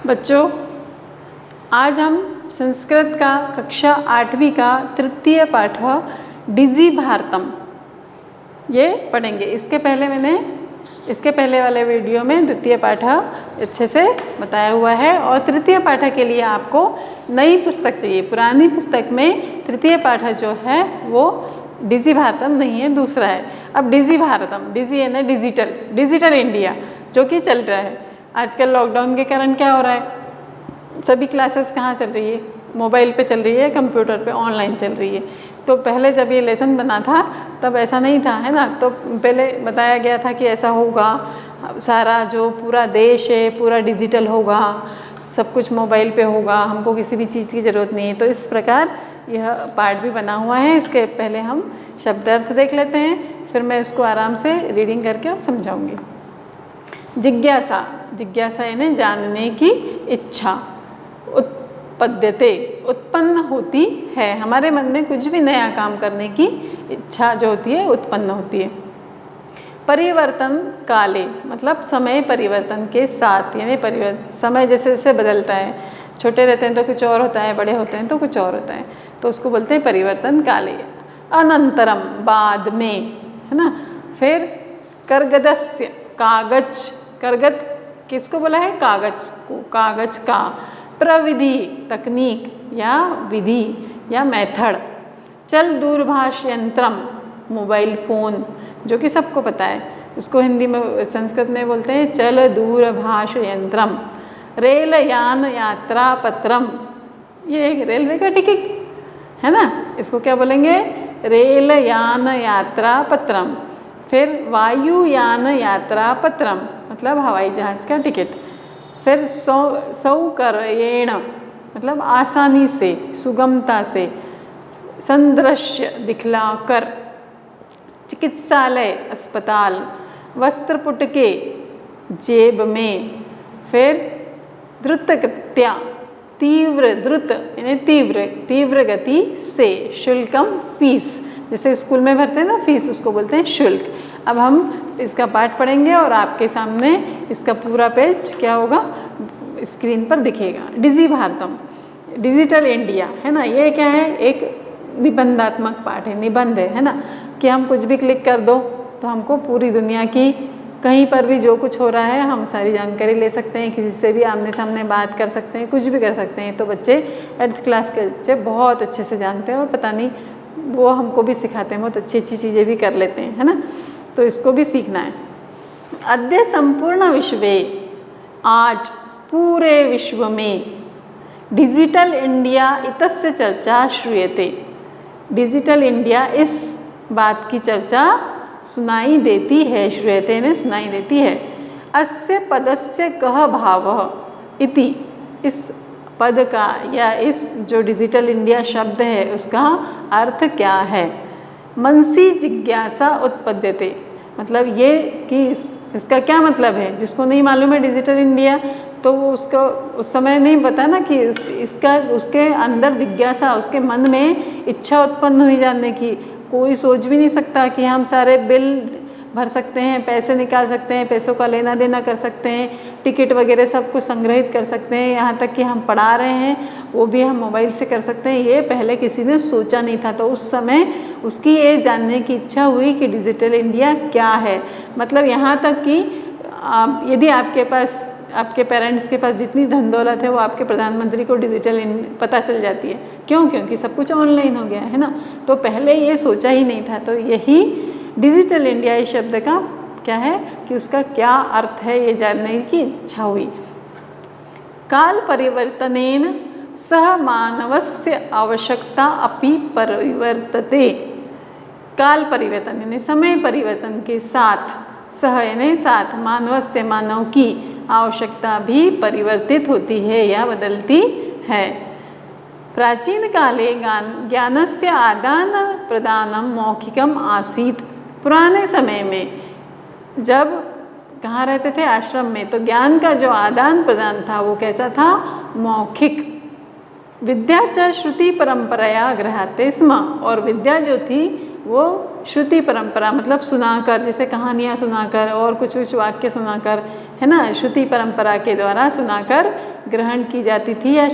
बच्चों, आज हम संस्कृत का कक्षा 8वीं का तृतीय पाठ डिजी भारतम ये पढ़ेंगे। इसके पहले वाले वीडियो में द्वितीय पाठ अच्छे से बताया हुआ है और तृतीय पाठ के लिए आपको नई पुस्तक चाहिए। पुरानी पुस्तक में तृतीय पाठ जो है वो डिजी भारतम नहीं है, दूसरा है। अब डिजी भारतम, डिजी यानी डिजिटल इंडिया जो कि चल रहा है आजकल। लॉकडाउन के कारण क्या हो रहा है, सभी क्लासेस कहाँ चल रही है, मोबाइल पे चल रही है, कंप्यूटर पे ऑनलाइन चल रही है। तो पहले जब ये लेसन बना था तब ऐसा नहीं था, है ना। तो पहले बताया गया था कि ऐसा होगा, सारा जो पूरा देश है पूरा डिजिटल होगा, सब कुछ मोबाइल पे होगा, हमको किसी भी चीज़ की ज़रूरत नहीं है। तो इस प्रकार यह पाठ भी बना हुआ है। इसके पहले हम शब्दार्थ देख लेते हैं, फिर मैं इसको आराम से रीडिंग करके और समझाऊँगी। जिज्ञासा, जिज्ञासा यानी जानने की इच्छा। उत्पद्यते, उत्पन्न होती है। हमारे मन में कुछ भी नया काम करने की इच्छा जो होती है उत्पन्न होती है। परिवर्तन काले, मतलब समय परिवर्तन के साथ, यानी समय जैसे जैसे बदलता है, छोटे रहते हैं तो कुछ और होता है, बड़े होते हैं तो कुछ और होता है, तो उसको बोलते हैं परिवर्तन काले। अनंतरम, बाद में, है ना। फिर कर्गदस्य, कागज, कर्गद किसको बोला है, कागज को, कागज का। प्रविधि, तकनीक या विधि या मेथड। चल दूरभाष यंत्रम, मोबाइल फ़ोन जो कि सबको पता है, इसको हिंदी में संस्कृत में बोलते हैं चल दूरभाष यंत्रम। रेल यान यात्रा पत्रम, ये एक रेलवे का टिकट है ना, इसको क्या बोलेंगे, रेल यान यात्रा पत्रम। फिर वायुयान यात्रा पत्रम, मतलब हवाई जहाज का टिकट। फिर सौकर्येण, मतलब आसानी से, सुगमता से। संदृश्य, दिखलाकर। चिकित्सालय, अस्पताल। वस्त्रपुटके, जेब में। फिर द्रुतगत्या, तीव्र, द्रुत यानी तीव्र गति से। शुल्कम, फीस, जैसे स्कूल में भरते हैं ना फीस, उसको बोलते हैं शुल्क। अब हम इसका पाठ पढ़ेंगे और आपके सामने इसका पूरा पेज क्या होगा, स्क्रीन पर दिखेगा। डिजी भारतम, डिजिटल इंडिया, है ना। ये क्या है, एक निबंधात्मक पाठ है, निबंध है ना, कि हम कुछ भी क्लिक कर दो तो हमको पूरी दुनिया की कहीं पर भी जो कुछ हो रहा है हम सारी जानकारी ले सकते हैं, किसी से भी आमने सामने बात कर सकते हैं, कुछ भी कर सकते हैं। तो बच्चे 8th क्लास के बच्चे बहुत अच्छे से जानते हैं और पता नहीं वो हमको भी सिखाते हैं, बहुत अच्छी अच्छी चीज़ें भी कर लेते हैं, है ना। तो इसको भी सीखना है। अद्य संपूर्ण विश्वे, आज पूरे विश्व में। डिजिटल इंडिया इतस्य चर्चा श्रूयते, डिजिटल इंडिया इस बात की चर्चा सुनाई देती है, श्रूयते ने सुनाई देती है। अस्य पदस्य कः भावः इति, इस पद का या इस जो डिजिटल इंडिया शब्द है उसका अर्थ क्या है। मनसी जिज्ञासा उत्पद्यते, मतलब ये कि इसका क्या मतलब है। जिसको नहीं मालूम है डिजिटल इंडिया तो वो उसको उस समय नहीं पता ना कि इसका, उसके अंदर जिज्ञासा, उसके मन में इच्छा उत्पन्न हुई जानने की। कोई सोच भी नहीं सकता कि हम सारे बिल भर सकते हैं, पैसे निकाल सकते हैं, पैसों का लेना देना कर सकते हैं, टिकट वगैरह सब कुछ संग्रहित कर सकते हैं, यहाँ तक कि हम पढ़ा रहे हैं वो भी हम मोबाइल से कर सकते हैं। ये पहले किसी ने सोचा नहीं था। तो उस समय उसकी ये जानने की इच्छा हुई कि डिजिटल इंडिया क्या है। मतलब यहाँ तक कि यदि आपके पास, आपके पेरेंट्स के पास जितनी धन दौलत है वो आपके प्रधानमंत्री को डिजिटल पता चल जाती है। क्यों? क्योंकि सब कुछ ऑनलाइन हो गया है ना। तो पहले ये सोचा ही नहीं था। तो यही डिजिटल इंडिया इस शब्द का क्या है कि उसका क्या अर्थ है ये जानने की इच्छा हुई। काल परिवर्तनेन सह मानवस्य आवश्यकता अपि परिवर्तते, काल परिवर्तन यानी समय परिवर्तन के साथ, सह यानी साथ, मानवस्य मानव की आवश्यकता भी परिवर्तित होती है या बदलती है। प्राचीन काले ज्ञानस्य आदान प्रदानम मौखिकम आसीत्, पुराने समय में जब कहाँ रहते थे, आश्रम में, तो ज्ञान का जो आदान प्रदान था वो कैसा था, मौखिक। विद्या च श्रुति परंपराया गृह्यते स्म, और विद्या जो थी वो श्रुति परंपरा मतलब सुनाकर, जैसे कहानियाँ सुनाकर और कुछ कुछ वाक्य सुनाकर, है ना, श्रुति परंपरा के द्वारा सुनाकर ग्रहण की जाती थी या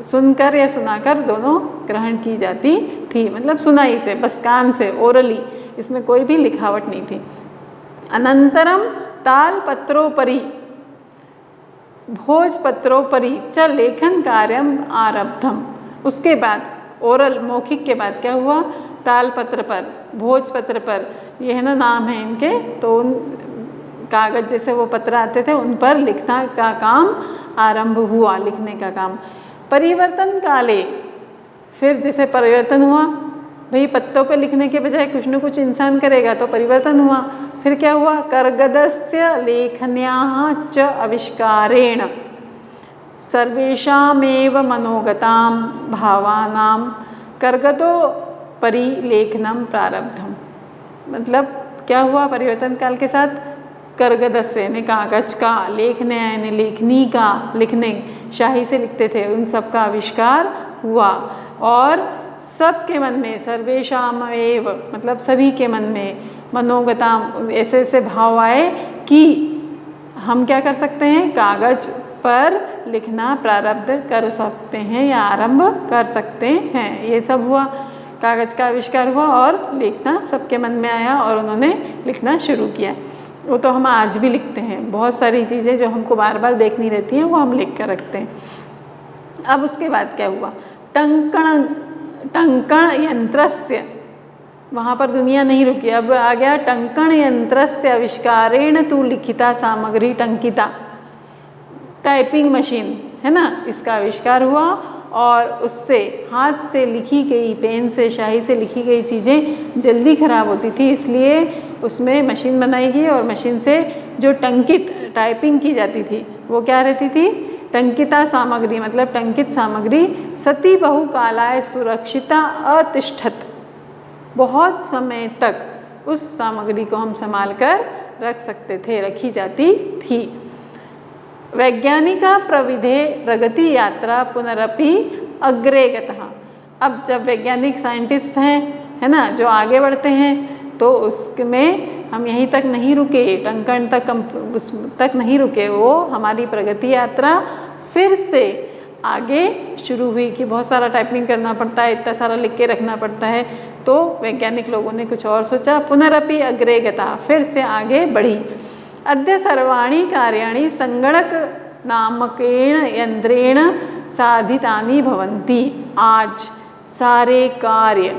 सुनकर या सुनाकर दोनों ग्रहण की जाती थी, मतलब सुनाई से, बस कान से, ओरली, इसमें कोई भी लिखावट नहीं थी। अनंतरम तालपत्रोपरि भोजपत्रोपरि च लेखन कार्यम आरब्धम। उसके बाद ओरल मौखिक के बाद क्या हुआ, तालपत्र पर, भोजपत्र पर, ये है ना नाम है इनके, तो उन कागज़ जैसे वो पत्र आते थे उन पर लिखना का काम आरंभ हुआ, लिखने का काम। परिवर्तन काले, फिर जैसे परिवर्तन हुआ, भाई पत्तों पे लिखने के बजाय कुछ न कुछ इंसान करेगा, तो परिवर्तन हुआ। फिर क्या हुआ, कर्गदस्य लेखन्याः च आविष्कारेण सर्वेषामेव मनोगतां भावानां कर्गदो परिलेखनम प्रारब्धम। मतलब क्या हुआ, परिवर्तन काल के साथ कर्गदस्य यानी कागज का, लेखने यानी लेखनी का, लिखने शाही से लिखते थे, उन सब का आविष्कार हुआ। और सबके मन में, सर्वेषामेव मतलब सभी के मन में, मनोगताम ऐसे ऐसे भाव आए कि हम क्या कर सकते हैं, कागज पर लिखना प्रारब्ध कर सकते हैं या आरंभ कर सकते हैं। ये सब हुआ, कागज़ का आविष्कार हुआ और लिखना सबके मन में आया और उन्होंने लिखना शुरू किया। वो तो हम आज भी लिखते हैं, बहुत सारी चीज़ें जो हमको बार बार देखनी रहती हैं वो हम लिख कर रखते हैं। अब उसके बाद क्या हुआ, टंकण यंत्रस्य, वहाँ पर दुनिया नहीं रुकी, अब आ गया टंकण यंत्रस्य आविष्कारेण तु लिखिता सामग्री टंकिता। टाइपिंग मशीन है ना, इसका आविष्कार हुआ और उससे हाथ से लिखी गई, पेन से, शाही से लिखी गई चीज़ें जल्दी ख़राब होती थी, इसलिए उसमें मशीन बनाई गई और मशीन से जो टंकित टाइपिंग की जाती थी वो क्या रहती थी, टंकिता सामग्री, मतलब टंकित सामग्री सती बहुकालाय सुरक्षिता अतिष्ठत, बहुत समय तक उस सामग्री को हम संभाल कर रख सकते थे, रखी जाती थी। वैज्ञानिका प्रविधे प्रगति यात्रा पुनरपि अग्रे गतः। अब जब वैज्ञानिक साइंटिस्ट हैं, है ना, जो आगे बढ़ते हैं, तो उसमें हम यहीं तक नहीं रुके, टंकण तक उस तक नहीं रुके, वो हमारी प्रगति यात्रा फिर से आगे शुरू हुई कि बहुत सारा टाइपिंग करना पड़ता है, इतना सारा लिख के रखना पड़ता है, तो वैज्ञानिक लोगों ने कुछ और सोचा, पुनरपि अग्रे गता, फिर से आगे बढ़ी। अद्य सर्वाणि कार्याणि संगणक नामकेन यंत्रेण साधितानि भवन्ति। आज सारे कार्य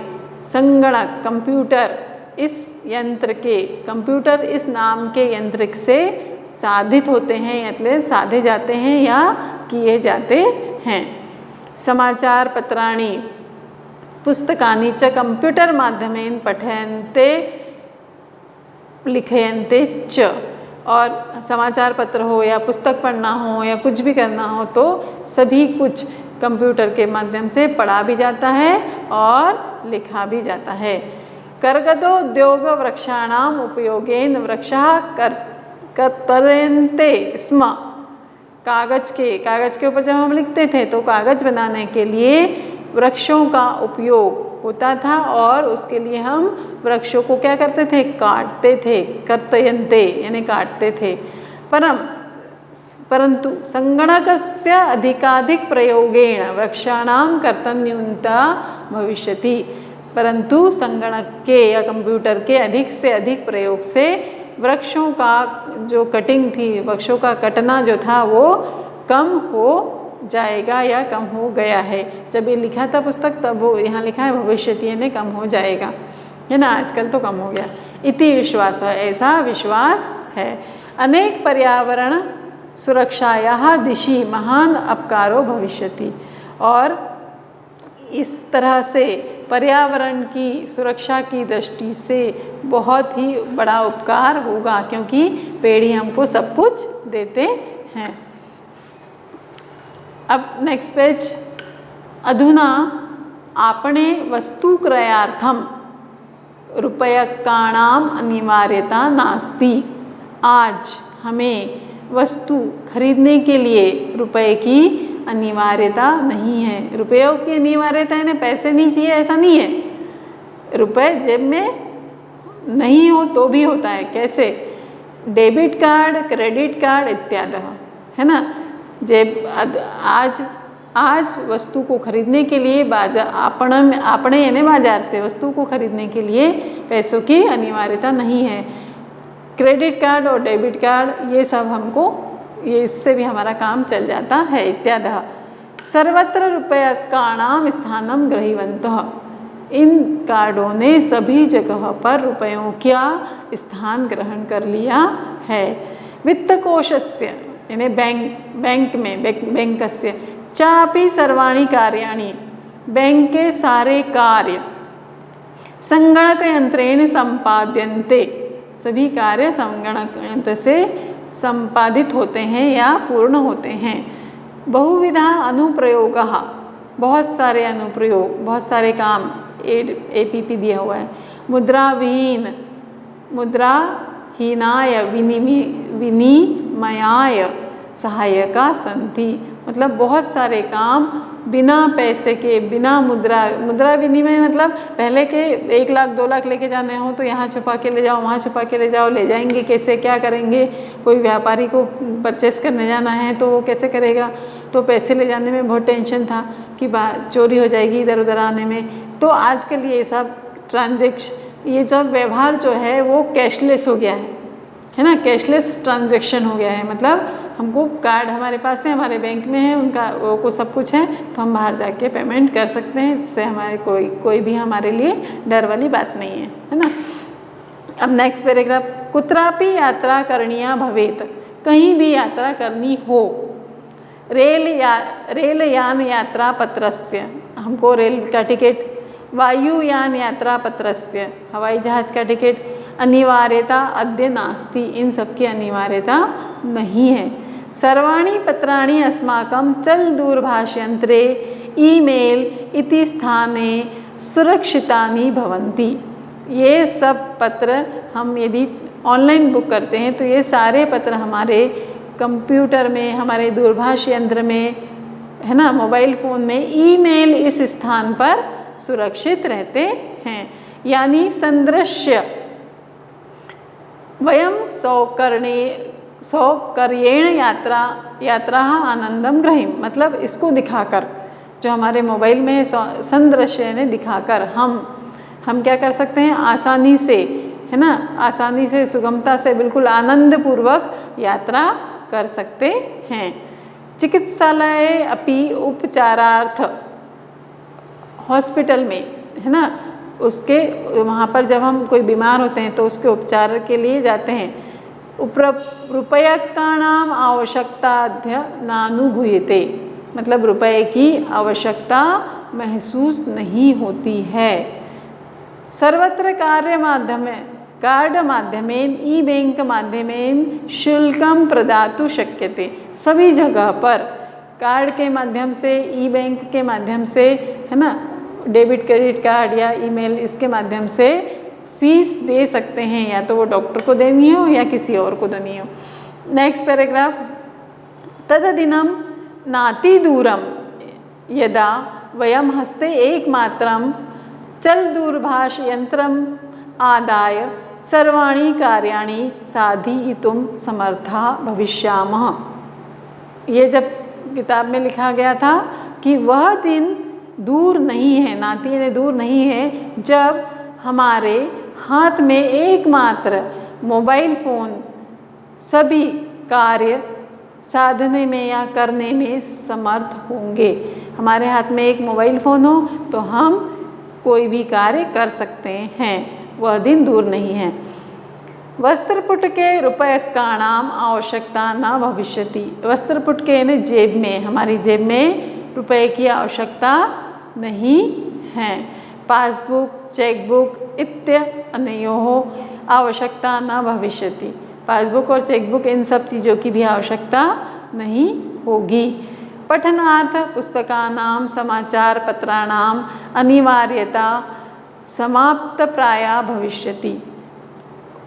संगणक, कंप्यूटर, इस यंत्र के, कंप्यूटर इस नाम के यंत्र से साधित होते हैं, मतलब साधे जाते हैं या किए जाते हैं। समाचार पत्राणि पुस्तकानि च कंप्यूटर माध्यमेन पठयन्ते लिखयन्ते च। और समाचार पत्र हो या पुस्तक पढ़ना हो या कुछ भी करना हो तो सभी कुछ कंप्यूटर के माध्यम से पढ़ा भी जाता है और लिखा भी जाता है। कर्गदोद्योग वृक्षाणाम उपयोगेन वृक्षः कर्तयन्ते स्म। कागज के ऊपर जब हम लिखते थे तो कागज बनाने के लिए वृक्षों का उपयोग होता था और उसके लिए हम वृक्षों को क्या करते थे, काटते थे, कर्तयन्ते यानी काटते थे। परंतु संगणकस्य अधिकाधिक प्रयोगेण वृक्षाणां कर्तन्यूनता भविष्यति। परंतु संगणक के या कंप्यूटर के अधिक से अधिक प्रयोग से वृक्षों का जो कटिंग थी, वृक्षों का कटना जो था वो कम हो जाएगा या कम हो गया है। जब ये लिखा था पुस्तक तब वो यहाँ लिखा है भविष्यति यानी कम हो जाएगा, है ना, आजकल तो कम हो गया। इति विश्वास, ऐसा विश्वास है। अनेक पर्यावरण सुरक्षायाः दिशि महान अपकारो भविष्यति। और इस तरह से पर्यावरण की सुरक्षा की दृष्टि से बहुत ही बड़ा उपकार होगा, क्योंकि पेड़ ही हमको सब कुछ देते हैं। अब नेक्स्ट पेज। अधुना आपणे वस्तुक्रयार्थम रूप्यकाणाम अनिवार्यता नास्ति। आज हमें वस्तु खरीदने के लिए रुपए की अनिवार्यता नहीं है। रुपयों की अनिवार्यता है, पैसे नहीं चाहिए ऐसा नहीं है। रुपए जेब में नहीं हो तो भी होता है। कैसे? डेबिट कार्ड, क्रेडिट कार्ड इत्यादि, है ना। आज वस्तु को खरीदने के लिए आपणे यानी बाजार से वस्तु को खरीदने के लिए पैसों की अनिवार्यता नहीं है। क्रेडिट कार्ड और डेबिट कार्ड ये सब ये इससे भी हमारा काम चल जाता है। इत्यादि सर्वत्र रूप्यकाणां स्थानं गृहीतवन्तः, इन कार्डों ने सभी जगह पर रुपयों का स्थान ग्रहण कर लिया है। वित्तकोशस्य यानी बैंकस्य चापि सर्वाणि कार्याणि, बैंक के सारे कार्य संगणक यंत्रेण संपाद्यन्ते, सभी कार्य संगणक यंत्र से संपादित होते हैं या पूर्ण होते हैं। बहुविधा अनुप्रयोगः, बहुत सारे अनुप्रयोग, बहुत सारे काम APP दिया हुआ है। मुद्राहीनाय विनिमयाय सहायका संति, मतलब बहुत सारे काम बिना पैसे के, बिना मुद्रा विनिमय मतलब पहले के 1 लाख 2 लाख लेके जाने हो तो यहाँ छुपा के ले जाओ, वहाँ छुपा के ले जाओ, ले जाएंगे कैसे, क्या करेंगे। कोई व्यापारी को परचेस करने जाना है तो वो कैसे करेगा, तो पैसे ले जाने में बहुत टेंशन था कि चोरी हो जाएगी इधर उधर आने में। तो आजकल ये सब ये सब व्यवहार जो है वो कैशलेस हो गया है ना, कैशलेस ट्रांजैक्शन हो गया है। मतलब हमको कार्ड हमारे पास है, हमारे बैंक में है, उनका वो को सब कुछ है, तो हम बाहर जाके पेमेंट कर सकते हैं। इससे हमारे कोई भी हमारे लिए डर वाली बात नहीं है ना। अब नेक्स्ट पैराग्राफ, कुत्रापि यात्रा करणीया भवेत, कहीं भी यात्रा करनी हो। रेलयान यात्रा पत्रस्य, हमको रेल का टिकट, वायुयान यात्रा पत्रस्य, हवाई जहाज का टिकट, अनिवार्यता अद्य नास्ति, इन सब की अनिवार्यता नहीं है। सर्वाणि पत्राणि अस्माकं चल दूरभाषयंत्रे ईमेल इति स्थाने सुरक्षितानि भवन्ति, ये सब पत्र हम यदि ऑनलाइन बुक करते हैं तो ये सारे पत्र हमारे कंप्यूटर में, हमारे दूरभाष यंत्र में, है ना, मोबाइल फ़ोन में ईमेल इस स्थान पर सुरक्षित रहते हैं। यानी संदृश्य वयं सौकर्येण यात्रा आनंदम ग्रहीम, मतलब इसको दिखाकर, जो हमारे मोबाइल में संदृश्य ने दिखाकर हम क्या कर सकते हैं, आसानी से, है ना, आसानी से, सुगमता से, बिल्कुल आनंद पूर्वक यात्रा कर सकते हैं। चिकित्सालय अपि उपचारार्थ, हॉस्पिटल में, है ना, उसके वहाँ पर जब हम कोई बीमार होते हैं तो उसके उपचार के लिए जाते हैं। रूप्यकाणाम आवश्यकताद्य नानुभूयते, मतलब रुपए की आवश्यकता महसूस नहीं होती है। सर्वत्र कार्ड माध्यमेन ई बैंक माध्यमेन शुल्कम प्रदातु शक्यते, सभी जगह पर कार्ड के माध्यम से, ई बैंक के माध्यम से, है ना, डेबिट क्रेडिट कार्ड या ईमेल, इसके माध्यम से फीस दे सकते हैं, या तो वो डॉक्टर को देनी हो या किसी और को देनी हो। नेक्स्ट पैराग्राफ, तददिनं नाति दूरम यदा वयं हस्ते एकमात्रं चल दूरभाष यंत्रम आदाय सर्वाणि कार्याणि साधयितुं समर्था भविष्यामः। ये जब किताब में लिखा गया था कि वह दिन दूर नहीं है, नाती यानी दूर नहीं है, जब हमारे हाथ में एकमात्र मोबाइल फ़ोन सभी कार्य साधने में या करने में समर्थ होंगे। हमारे हाथ में एक मोबाइल फ़ोन हो तो हम कोई भी कार्य कर सकते हैं, वह दिन दूर नहीं है। वस्त्रपुट के रूप्यकाणाम आवश्यकता न भविष्यति, वस्त्रपुट के यानी जेब में, हमारी जेब में रुपए की आवश्यकता नहीं है। पासबुक, चेकबुक इत्यनयोः आवश्यकता न भविष्यति, पासबुक और चेकबुक इन सब चीज़ों की भी आवश्यकता नहीं होगी। पठनार्थ पुस्तकानां समाचार पत्राणाम अनिवार्यता समाप्त प्राया भविष्यति,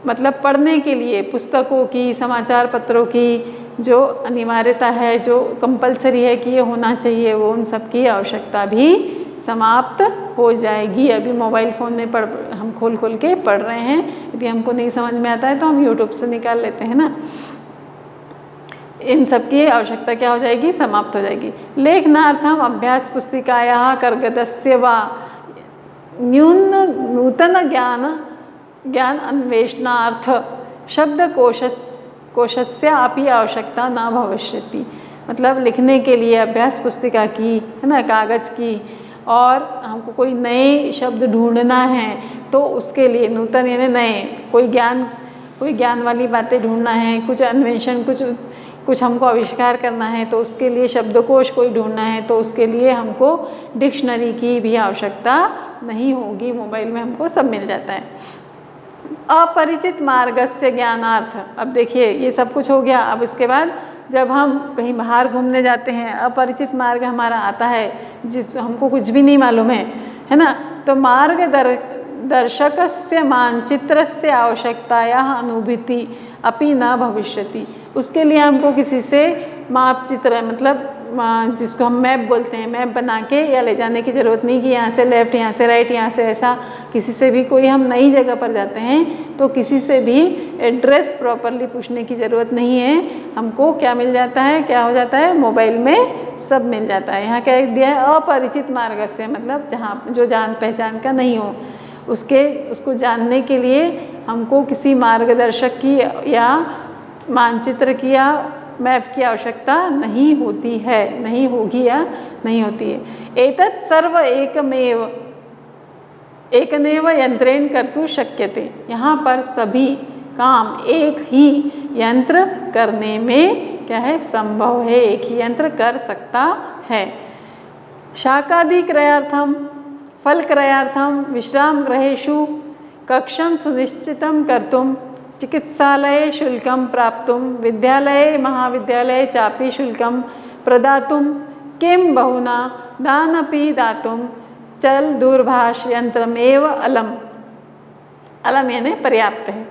मतलब पढ़ने के लिए पुस्तकों की, समाचार पत्रों की जो अनिवार्यता है, जो कंपलसरी है कि ये होना चाहिए, वो उन सब की आवश्यकता भी समाप्त हो जाएगी। अभी मोबाइल फ़ोन में हम खोल के पढ़ रहे हैं, यदि हमको नहीं समझ में आता है तो हम यूट्यूब से निकाल लेते हैं ना। इन सब की आवश्यकता क्या हो जाएगी, समाप्त हो जाएगी। लेखनार्थम अभ्यास पुस्तिकायाः कर्गदस्य वा नूतन ज्ञान अन्वेषणार्थ कोशस्य अपि आवश्यकता न भविष्यति। मतलब लिखने के लिए अभ्यास पुस्तिका की, है ना, कागज़ की, और हमको कोई नए शब्द ढूंढना है तो उसके लिए नूतन यानी नए, कोई ज्ञान वाली बातें ढूंढना है, कुछ अन्वेषण, कुछ हमको आविष्कार करना है तो उसके लिए शब्दकोश कोई ढूंढना है तो उसके लिए हमको डिक्शनरी की भी आवश्यकता नहीं होगी, मोबाइल में हमको सब मिल जाता है। अपरिचित मार्गस्य ज्ञानार्थ, अब देखिए ये सब कुछ हो गया। अब इसके बाद जब हम कहीं बाहर घूमने जाते हैं, अपरिचित मार्ग हमारा आता है जिस हमको कुछ भी नहीं मालूम है ना, तो मार्गदर्शकस्य मानचित्रस्य आवश्यकतायाः अनुभूति अपि न भविष्यति। उसके लिए हमको किसी से मापचित्र, मतलब जिसको हम मैप बोलते हैं, मैप बना के या ले जाने की ज़रूरत नहीं कि यहाँ से लेफ़्ट, यहाँ से राइट, यहाँ से ऐसा। किसी से भी कोई हम नई जगह पर जाते हैं तो किसी से भी एड्रेस प्रॉपरली पूछने की ज़रूरत नहीं है। हमको क्या मिल जाता है, क्या हो जाता है, मोबाइल में सब मिल जाता है। यहाँ क्या दिया है, अपरिचित मार्ग से, मतलब जहाँ जो जान पहचान का नहीं हो, उसको जानने के लिए हमको किसी मार्गदर्शक की या मानचित्र की या मैप की आवश्यकता नहीं होती है, नहीं होगी या नहीं होती है। एतत् सर्व एकमेव यंत्रेण कर्तुं शक्यते। यहाँ पर सभी काम एक ही यंत्र करने में क्या है, संभव है, एक ही यंत्र कर सकता है। शाकादि क्रयार्थम, फल क्रयार्थम, विश्राम गृहेषु कक्षं सुनिश्चितं कर्तुं, चिकित्सालये शुल्कं प्राप्तुं, विद्यालये महाविद्यालये चापि शुल्कं प्रदातुं, किं बहुना दानपि दातुं चल दूरभाष यंत्रमेव अलम। अलम यानी पर्याप्त है,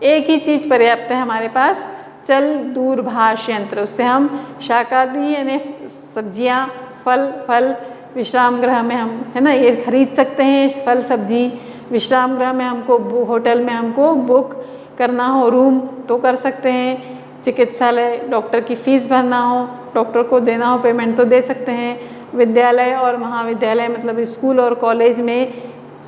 एक ही चीज़ पर्याप्त है हमारे पास, चल दूरभाष यंत्र। उससे हम शाकादि यानी सब्जियां, फल विश्राम गृह में हम, है ना, ये खरीद सकते हैं, फल सब्जी। विश्राम गृह में हमको होटल में हमको बुक करना हो रूम तो कर सकते हैं। चिकित्सालय, डॉक्टर की फ़ीस भरना हो, डॉक्टर को देना हो पेमेंट तो दे सकते हैं। विद्यालय और महाविद्यालय मतलब स्कूल और कॉलेज में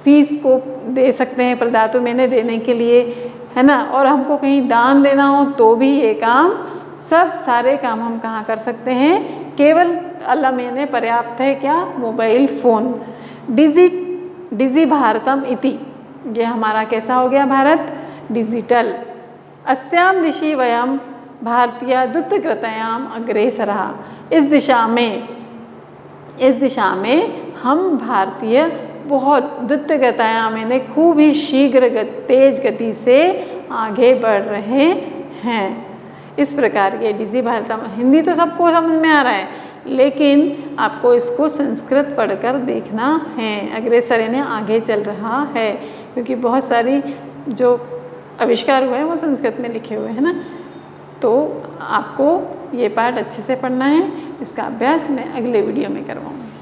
फ़ीस को दे सकते हैं, प्रदातु मैंने देने के लिए, है ना। और हमको कहीं दान देना हो तो भी ये काम, सब सारे काम हम कहाँ कर सकते हैं, केवल अलम यानी पर्याप्त है क्या, मोबाइल फ़ोन। डिजी भारतम इति, ये हमारा कैसा हो गया भारत, डिजिटल। अस्याम दिशि वयम भारतीय द्रुतगतयाम अग्रेसरः। इस दिशा में हम भारतीय बहुत द्रुतगतयाम यानी खूब ही शीघ्र तेज गति से आगे बढ़ रहे हैं। इस प्रकार ये डिजी भारतम, हिंदी तो सबको समझ में आ रहा है, लेकिन आपको इसको संस्कृत पढ़कर देखना है। अग्रेसर यानी आगे चल रहा है, क्योंकि बहुत सारी जो आविष्कार हुए हैं वो संस्कृत में लिखे हुए हैं ना। तो आपको ये पार्ट अच्छे से पढ़ना है। इसका अभ्यास मैं अगले वीडियो में करवाऊँगी।